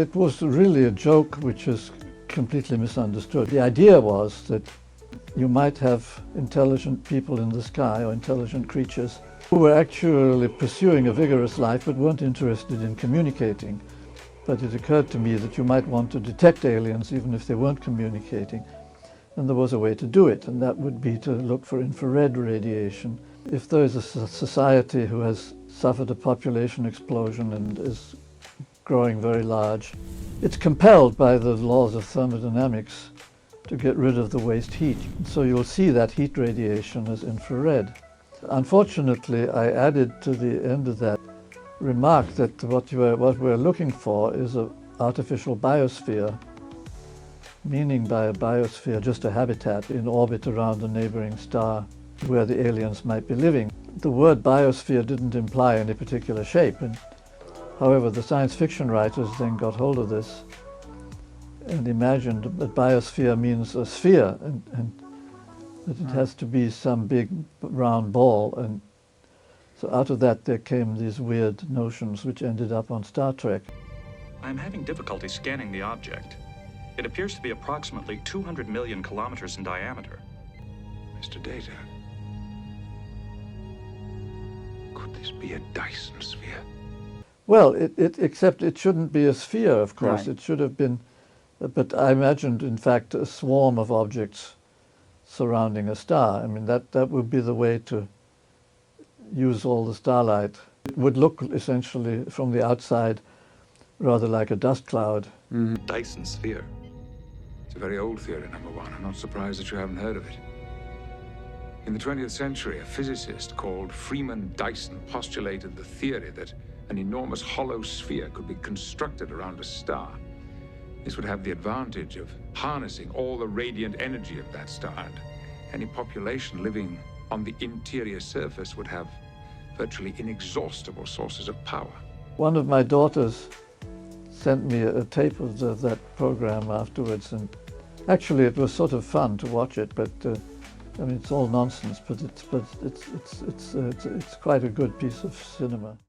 It was really a joke which is completely misunderstood. The idea was that you might have intelligent people in the sky or intelligent creatures who were actually pursuing a vigorous life but weren't interested in communicating. But it occurred to me that you might want to detect aliens even if they weren't communicating. And there was a way to do it, and that would be to look for infrared radiation. If there is a society who has suffered a population explosion and is growing very large, it's compelled by the laws of thermodynamics to get rid of the waste heat. So you'll see that heat radiation as infrared. Unfortunately, I added to the end of that remark that what we're looking for is an artificial biosphere, meaning by a biosphere just a habitat in orbit around a neighboring star where the aliens might be living. The word biosphere didn't imply any particular shape, and however, the science fiction writers then got hold of this and imagined that biosphere means a sphere, and that it has to be some big round ball. And so out of that there came these weird notions which ended up on Star Trek. I'm having difficulty scanning the object. It appears to be approximately 200 million kilometers in diameter. Mr. Data, could this be a Dyson sphere? Well, except it shouldn't be a sphere, of course. Right. It should have been, but I imagined, in fact, a swarm of objects surrounding a star. I mean, that would be the way to use all the starlight. It would look essentially from the outside rather like a dust cloud. Dyson sphere. It's a very old theory, number one. I'm not surprised that you haven't heard of it. In the 20th century, a physicist called Freeman Dyson postulated the theory that an enormous hollow sphere could be constructed around a star. This would have the advantage of harnessing all the radiant energy of that star, and any population living on the interior surface would have virtually inexhaustible sources of power. One of my daughters sent me a tape of that program afterwards, and actually it was sort of fun to watch it, but I mean, it's all nonsense, but it's quite a good piece of cinema.